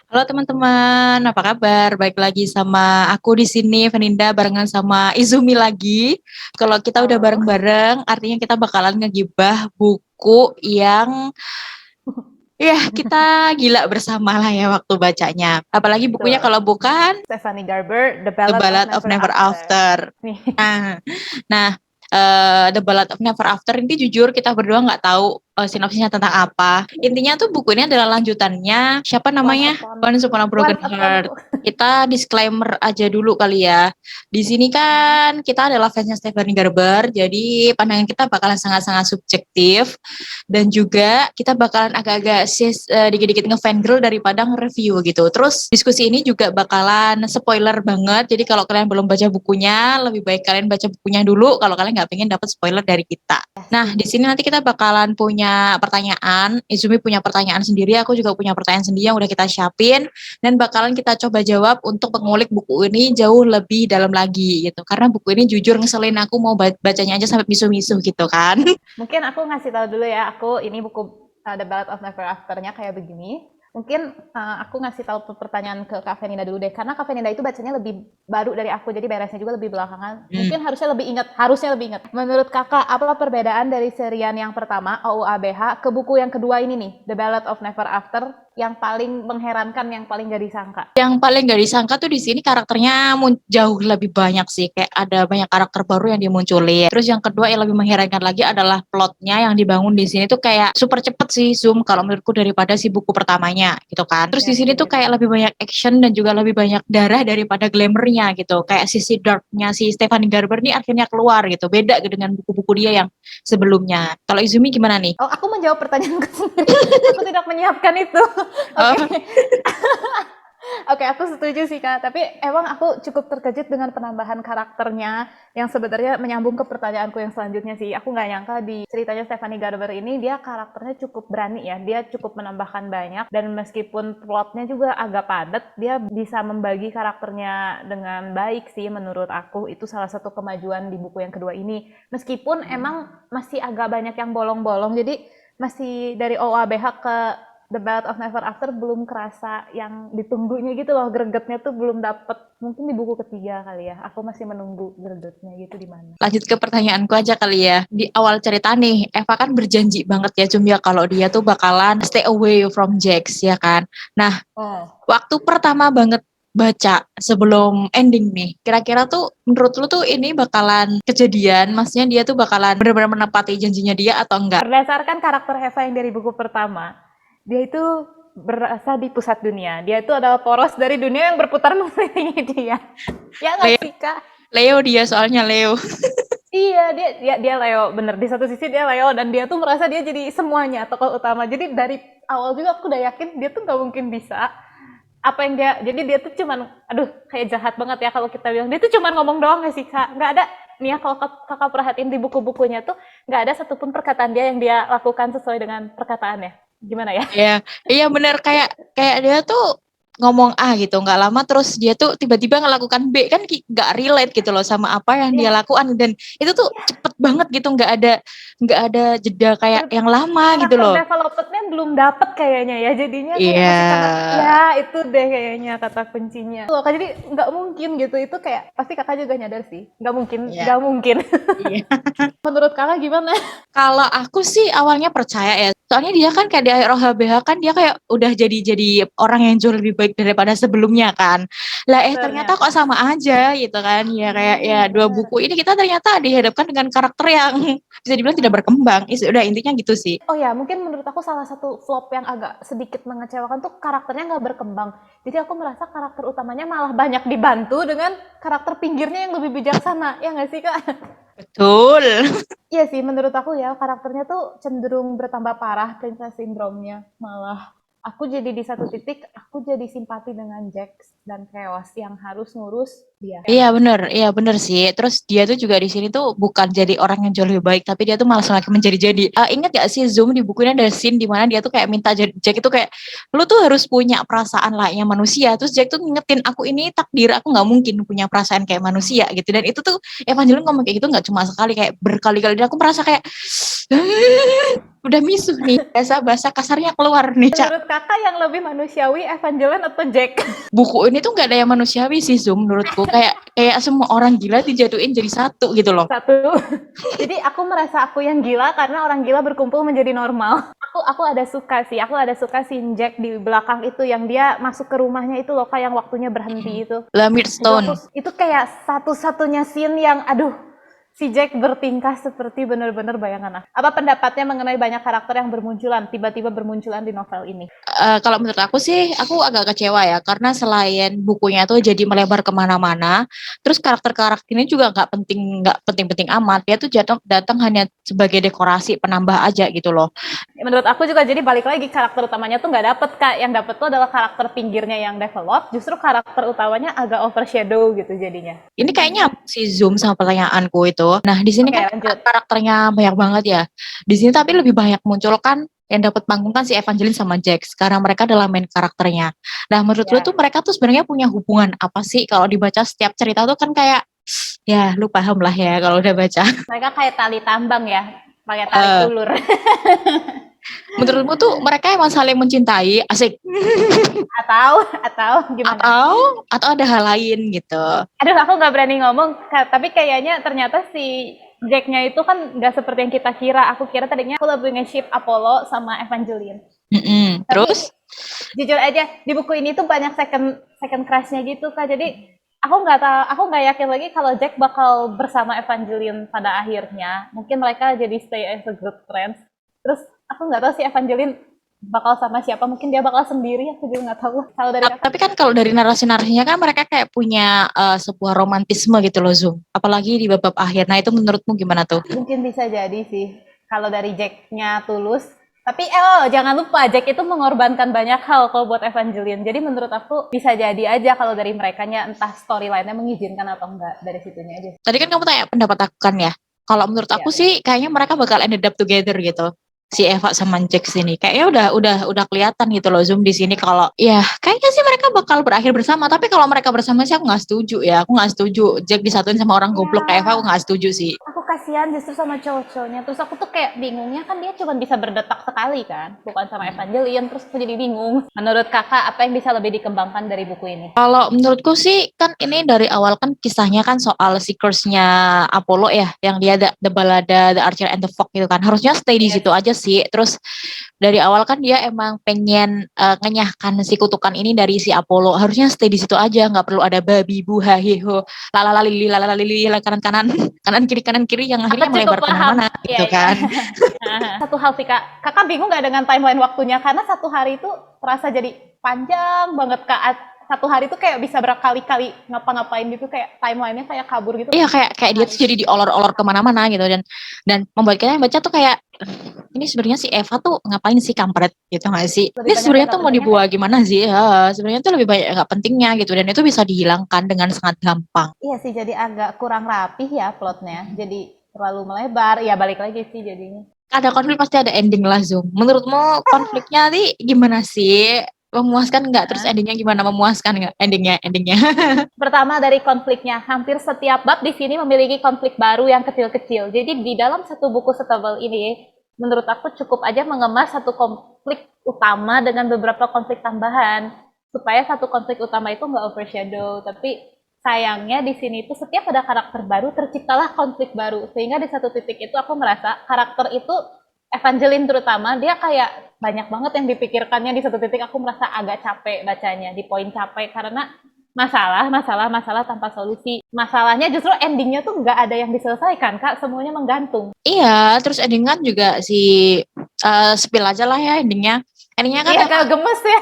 Halo teman-teman, apa kabar? Baik lagi sama aku di sini, Veninda, barengan sama Izumi lagi. Kalau kita udah Halo. bareng-bareng, artinya kita bakalan ngegibah buku yang, ya kita gila bersama lah ya waktu bacanya. Apalagi bukunya Betul. kalau bukan Stephanie Garber, The The Ballad of Ballad of Never Never After. After. Nih. Nah, nah, The Ballad of Never After ini jujur kita berdua nggak tahu sinopsisnya tentang apa. Intinya tuh buku ini adalah lanjutannya siapa Once namanya upon Once Upon a Broken Once upon Heart. Kita disclaimer aja dulu kali ya. Di sini kan kita adalah fansnya Stephanie Garber, jadi pandangan kita bakalan sangat-sangat subjektif dan juga kita bakalan agak-agak dikit-dikit ngefangirl daripada nge-review gitu. Terus diskusi ini juga bakalan spoiler banget. Jadi kalau kalian belum baca bukunya, lebih baik kalian baca bukunya dulu kalau kalian nggak pengen dapat spoiler dari kita. Ya, Nah, di setuju. sini nanti kita bakalan punya pertanyaan. Izumi punya pertanyaan sendiri, aku juga punya pertanyaan sendiri yang udah kita siapin dan bakalan kita coba jawab untuk mengulik buku ini jauh lebih dalam lagi gitu. Karena buku ini jujur ngeselin aku mau bacanya aja sampai misu-misu gitu kan. Mungkin aku ngasih tahu dulu ya, aku ini buku The Ballad of Never After-nya kayak begini. Mungkin aku ngasih tahu pertanyaan ke Kak Feninda dulu deh, karena Kak Feninda itu bacanya lebih baru dari aku, jadi beresnya juga lebih belakangan. Mungkin harusnya lebih ingat. Menurut kakak, apa perbedaan dari serian yang pertama, OUABH, ke buku yang kedua ini nih, The Ballad of Never After, yang paling mengherankan, yang paling gak disangka? Yang paling gak disangka tuh di sini karakternya jauh lebih banyak sih, kayak ada banyak karakter baru yang dimunculin. Terus yang kedua yang lebih mengherankan lagi adalah plotnya yang dibangun di sini tuh kayak super cepet sih zoom kalau menurutku daripada si buku pertamanya gitu kan. Terus di Ya, sini tuh setuju. kayak lebih banyak action dan juga lebih banyak darah daripada glamournya gitu. Kayak sisi darknya si Stephanie Garber nih akhirnya keluar gitu. Beda gitu dengan buku-buku dia yang sebelumnya. Kalau Izumi gimana nih? Oh, aku menjawab pertanyaanku sendiri. Aku tidak menyiapkan itu. Oke. Oh, Oke, aku setuju sih Kak. Tapi emang aku cukup terkejut dengan penambahan karakternya yang sebenarnya menyambung ke pertanyaanku yang selanjutnya sih. Aku nggak nyangka di ceritanya Stephanie Garber ini dia karakternya cukup berani ya. Dia cukup menambahkan banyak dan meskipun plotnya juga agak padat, dia bisa membagi karakternya dengan baik sih menurut aku. Itu salah satu kemajuan di buku yang kedua ini. Meskipun emang masih agak banyak yang bolong-bolong. Jadi masih dari OABH ke The Ballad of Never After belum kerasa yang ditunggunya gitu loh, gregetnya tuh belum dapet. Mungkin di buku ketiga kali ya, aku masih menunggu gregetnya gitu di mana. lanjut ke pertanyaanku aja kali ya. Di awal cerita nih, Eva kan berjanji banget ya Cum ya kalau dia tuh bakalan stay away from Jax ya kan. Nah, Oh, waktu pertama banget baca sebelum ending nih, kira-kira tuh menurut lu tuh ini bakalan kejadian, maksudnya dia tuh bakalan benar-benar menepati janjinya dia atau enggak? berdasarkan karakter Eva yang dari buku pertama, dia itu berasa di pusat dunia. Dia itu adalah poros dari dunia yang berputar mengelilingi dia. Ya nggak Leo, sih Kak? Leo dia soalnya Leo. Iya, dia Leo, bener. Di satu sisi dia Leo dan dia tuh merasa dia jadi semuanya tokoh utama. Jadi dari awal juga aku udah yakin dia tuh nggak mungkin bisa apa yang jadi dia tuh cuman aduh kayak jahat banget ya kalau kita bilang dia tuh cuman ngomong doang gak sih Kak, nggak ada nih ya kalau kakak perhatiin di buku-bukunya tuh nggak ada satupun perkataan dia yang dia lakukan sesuai dengan perkataannya, gimana ya. Iya, iya bener kayak kayak dia tuh ngomong A gitu, nggak lama terus dia tuh tiba-tiba ngelakukan B kan nggak relate gitu loh sama apa yang dia Iya, lakukan dan itu tuh cepet banget gitu, nggak ada jeda kayak yang lama gitu karakter loh. developmentnya belum dapet kayaknya ya, jadinya kayak Iya, masih sangat ya itu deh kayaknya kata kuncinya loh Kak. Jadi nggak mungkin gitu, itu kayak pasti kakak juga nyadar sih nggak mungkin, iya, nggak mungkin. iya. Menurut kakak gimana? Kalau aku sih awalnya percaya ya. Soalnya dia kan kayak di akhir OHBH kan dia kayak udah jadi orang yang jauh lebih baik daripada sebelumnya kan. Lah ternyata kok Ternyata. sama aja gitu kan. Ya kayak ya dua Bener. buku ini kita ternyata dihadapkan dengan karakter yang bisa dibilang tidak berkembang. Udah intinya gitu sih. Oh ya, mungkin menurut aku salah satu flop yang agak sedikit mengecewakan tuh karakternya nggak berkembang. Jadi aku merasa karakter utamanya malah banyak dibantu dengan karakter pinggirnya yang lebih bijaksana. Ya nggak sih, Kak? Betul. Iya sih, menurut aku ya karakternya tuh cenderung bertambah parah princess syndrome-nya. Malah aku jadi di satu titik, aku jadi simpati dengan Jax dan Chaos yang harus ngurus dia. Ya nggak? Iya bener sih. Terus dia tuh juga di sini tuh bukan jadi orang yang jauh lebih baik, tapi dia tuh malah semakin menjadi-jadi. Ingat gak sih Zoom di bukunya ada scene di mana dia tuh kayak minta Jack itu kayak lu tuh harus punya perasaan layaknya manusia. Terus Jack tuh ngingetin aku ini takdir, aku nggak mungkin punya perasaan kayak manusia gitu. Dan itu tuh Evangeline ngomong kayak gitu nggak cuma sekali, kayak berkali-kali. Dan aku merasa kayak udah misuh nih, bahasa bahasa kasarnya keluar nih, Menurut Cak. kakak yang lebih manusiawi, Evangeline atau Jack? Buku ini tuh nggak ada yang manusiawi sih Zoom menurutku. Kayak semua orang gila dijaduin jadi satu gitu loh. Satu. Jadi aku merasa aku yang gila karena orang gila berkumpul menjadi normal. Aku ada suka sih. Aku ada suka si Jack di belakang itu yang dia masuk ke rumahnya itu loh, kayak yang waktunya berhenti itu. Lah Midstone. Itu kayak satu-satunya scene yang aduh, si Jack bertingkah seperti benar-benar bayangan aku. Apa pendapatnya mengenai banyak karakter yang tiba-tiba bermunculan di novel ini? Kalau menurut aku sih, aku agak kecewa ya, karena selain bukunya tuh jadi melebar kemana-mana, terus karakter-karakter ini juga nggak penting-penting amat. Dia tuh datang hanya sebagai dekorasi penambah aja gitu loh. Menurut aku juga, jadi balik lagi, karakter utamanya tuh nggak dapet Kak. Yang dapet tuh adalah karakter pinggirnya yang develop, justru karakter utamanya agak overshadow gitu jadinya. Ini kayaknya si Zoom sama pertanyaanku itu. Nah, di sini kan lanjut. karakternya banyak banget ya. Di sini tapi lebih banyak muncul kan yang dapat panggung kan si Evangeline sama Jack. Sekarang mereka adalah main karakternya. Nah, menurut lu tuh mereka tuh sebenarnya punya hubungan apa sih? Kalau dibaca setiap cerita tuh kan kayak, ya lu paham lah ya kalau udah baca. Mereka kayak tali tambang ya, pakai tali ulur. Menurutmu tuh mereka emang saling mencintai, asik? Atau gimana? Atau ada hal lain gitu? Aduh, aku nggak berani ngomong, tapi kayaknya ternyata si Jack-nya itu kan nggak seperti yang kita kira. Aku kira tadinya aku lebih nge-ship Apollo sama Evangeline. Terus? Jujur aja, di buku ini tuh banyak second crush-nya gitu Kak. Jadi aku nggak yakin lagi kalau Jack bakal bersama Evangeline pada akhirnya. Mungkin mereka jadi stay as a good friends. Terus aku nggak tahu si Evangeline bakal sama siapa, mungkin dia bakal sendiri, aku juga nggak tahu. Kalau dari tapi kan kalau dari narasi-narasinya kan mereka kayak punya sebuah romantisme gitu loh Zoom, apalagi di bab akhir. Nah itu menurutmu gimana tuh? Mungkin bisa jadi sih kalau dari Jack-nya tulus, tapi jangan lupa Jack itu mengorbankan banyak hal kalau buat Evangeline. Jadi menurut aku bisa jadi aja kalau dari merekanya, entah storyline-nya mengizinkan atau enggak, dari situnya aja. Tadi kan kamu tanya pendapat aku kan ya, kalau menurut aku sih kayaknya mereka bakal ended up together gitu, si Eva sama Jack sini kayaknya udah kelihatan gitu loh Zoom di sini. Kalau ya kayaknya sih mereka bakal berakhir bersama, tapi kalau mereka bersama sih aku nggak setuju ya. Aku nggak setuju Jack disatuin sama orang goblok kayak Eva, aku nggak setuju sih. Aku kasihan justru sama cowok-cowoknya. Terus aku tuh kayak bingungnya, kan dia cuma bisa berdetak sekali kan, bukan sama Evangeline. Terus aku jadi bingung. Menurut kakak apa yang bisa lebih dikembangkan dari buku ini? Kalau menurutku sih kan ini dari awal kan kisahnya kan soal Seekers-nya Apollo ya, yang dia the balada The Archer and the Fog gitu kan. Harusnya stay di situ aja sih. Terus dari awal kan dia emang pengen ngenyahkan si kutukan ini dari si Apollo. Harusnya stay di situ aja, nggak perlu ada babi buha hiho lalalali kanan kiri yang akhirnya melebar kemana-mana gitu kan. Satu hal sih Kak, kakak bingung nggak dengan timeline waktunya? Karena satu hari itu terasa jadi panjang banget Kak. Satu hari tuh kayak bisa berkali-kali ngapa-ngapain gitu, kayak timelinenya kayak kabur gitu. Iya, kayak dia tuh jadi diolor-olor kemana-mana gitu, dan membuat kita yang baca tuh kayak ini sebenarnya si Eva tuh ngapain sih, kampret gitu nggak sih? Ini sebenarnya tuh mau dibuat gimana sih? Sebenarnya tuh lebih banyak nggak pentingnya gitu, dan itu bisa dihilangkan dengan sangat gampang. Iya sih, jadi agak kurang rapih ya plotnya, jadi terlalu melebar. Ya balik lagi sih jadinya. Ada konflik pasti ada ending lah Zoom. Menurutmu konfliknya nih gimana sih? Memuaskan nggak? Terus endingnya gimana? Memuaskan nggak endingnya? Pertama dari konfliknya, hampir setiap bab di sini memiliki konflik baru yang kecil-kecil. Jadi di dalam satu buku setebal ini, menurut aku cukup aja mengemas satu konflik utama dengan beberapa konflik tambahan, supaya satu konflik utama itu nggak overshadow. Tapi sayangnya di sini itu setiap ada karakter baru, terciptalah konflik baru. Sehingga di satu titik itu aku merasa karakter itu, Evangeline terutama, dia kayak banyak banget yang dipikirkannya. Di satu titik aku merasa agak capek bacanya, di poin capek, karena masalah tanpa solusi. Masalahnya justru endingnya tuh nggak ada yang diselesaikan Kak, semuanya menggantung. Iya, terus endingnya juga si spill aja lah ya endingnya. Endingnya kan agak gemes ya.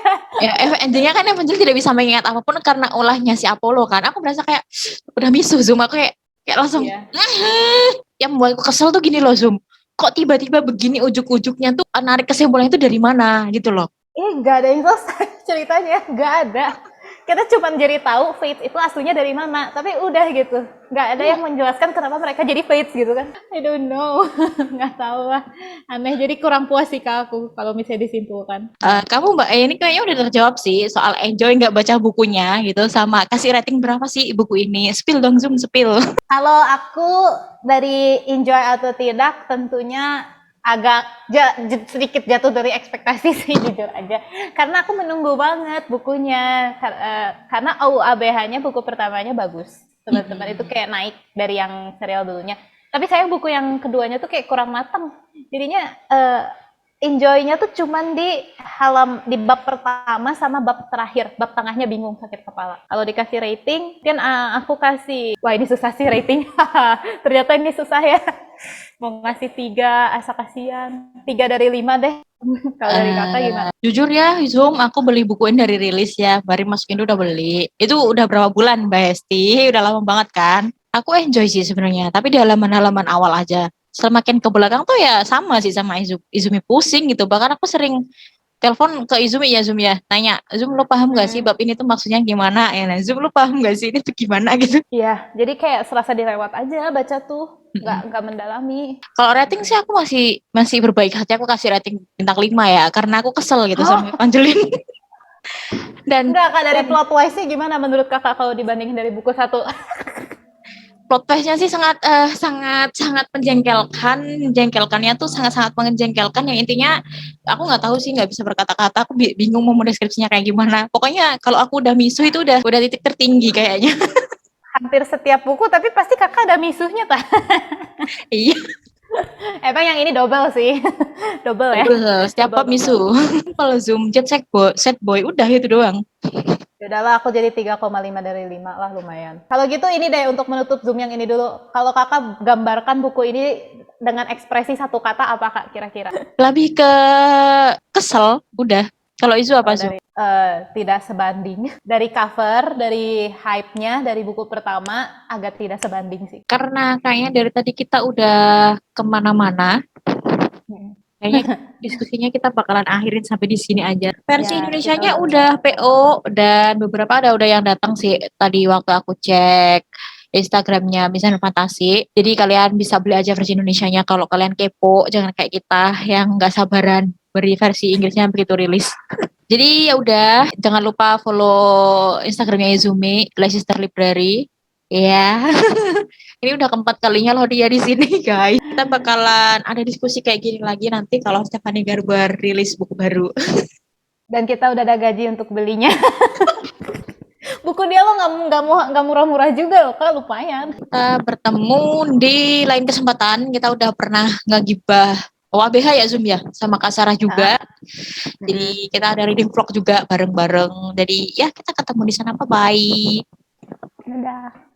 Endingnya kan Evangeline tidak bisa mengingat apapun karena ulahnya si Apollo kan. Aku merasa kayak udah misu Zoom, aku kayak langsung yang membuatku kesel tuh gini loh Zoom. Kok tiba-tiba begini ujuk-ujuknya tuh, narik kesimpulannya itu dari mana gitu loh. Nggak ada yang selesai ceritanya, nggak ada. Kita cuma jadi tahu Fates itu aslinya dari mana, tapi udah gitu, nggak ada yang menjelaskan kenapa mereka jadi Fates gitu kan. I don't know. Nggak tahu lah, aneh. Jadi kurang puas sih Kak aku kalau misalnya disimpulkan. Kamu Mbak ini kayaknya udah terjawab sih soal enjoy nggak baca bukunya gitu, sama kasih rating berapa sih buku ini. Spill dong Zoom, spill. Kalau aku dari enjoy atau tidak, tentunya agak sedikit jatuh dari ekspektasi sih jujur aja. Karena aku menunggu banget bukunya. Karena UABH-nya buku pertamanya bagus. Teman-teman itu kayak naik dari yang serial dulunya. Tapi sayang buku yang keduanya tuh kayak kurang matang. Jadinya enjoy-nya tuh cuman di bab pertama sama bab terakhir. Bab tengahnya bingung, sakit kepala. Kalau dikasih rating, kan aku kasih, wah ini susah sih rating. Ternyata ini susah ya. Mau ngasih 3, asa kasihan. 3 dari 5 deh. Kalau dari kakak gimana? Jujur ya, Zoom aku beli bukuin dari rilis ya. Baru masukin udah beli. Itu udah berapa bulan, Mbak Hesti? Udah lama banget kan? Aku enjoy sih sebenarnya, tapi di halaman-halaman awal aja. Semakin ke belakang tuh ya sama sih sama Izumi pusing gitu. Bahkan aku sering telepon ke Izumi ya Zoom ya, nanya, Zoom lo paham gak sih bab ini tuh maksudnya gimana? Ya, nah, Zoom lo paham gak sih ini tuh gimana gitu? Iya, jadi kayak serasa dilewat aja baca tuh, nggak mendalami. Kalau rating sih aku masih berbaik hati, aku kasih rating bintang 5 ya, karena aku kesel gitu Oh, sama Evangeline. dan enggak kak, dari dan plot wise-nya gimana menurut kakak kalau dibandingin dari buku satu? plot twist-nya sih sangat menjengkelkannya tuh sangat menjengkelkan, yang intinya aku nggak tahu sih, nggak bisa berkata-kata, aku bingung mau mendeskripsinya kayak gimana. Pokoknya kalau aku udah misuh itu udah titik tertinggi kayaknya. Hampir setiap buku, tapi pasti kakak ada misuhnya tak? Iya, Emang yang ini double sih, double ya, setiap double bab double. misuh. Kalau Zoom Jet Set Boy udah itu doang. Udahlah aku jadi 3,5 dari 5 lah lumayan. Kalau gitu ini deh untuk menutup Zoom yang ini dulu. Kalau kakak gambarkan buku ini dengan ekspresi satu kata apa kak kira-kira? Lebih ke kesel udah. Kalau Izu apa Oh, Zoom? dari tidak sebanding. Dari cover, dari hype-nya, dari buku pertama agak tidak sebanding sih. Karena kayaknya dari tadi kita udah kemana-mana, kayaknya diskusinya kita bakalan akhirin sampai di sini aja. Versi Ya, kita Indonesianya udah. udah PO dan beberapa udah yang datang sih. Tadi waktu aku cek Instagramnya Misalnya Fantasi. Jadi kalian bisa beli aja versi Indonesianya kalau kalian kepo, jangan kayak kita yang nggak sabaran beri versi Inggrisnya begitu rilis. Jadi ya udah, jangan lupa follow Instagramnya Izumi, Leicester Library. Ya, ini udah keempat kalinya loh dia di sini, guys. Kita bakalan ada diskusi kayak gini lagi nanti kalau Stephanie Garber rilis buku baru. Dan kita udah ada gaji untuk belinya. Buku dia lo nggak murah-murah juga loh kak, lumayan. Kita bertemu di lain kesempatan. Kita udah pernah ngegibah OABH ya Zoom ya, sama Kak Sarah juga. Jadi kita ada reading vlog juga bareng-bareng. Jadi ya kita ketemu di sana, bye-bye. Dadah.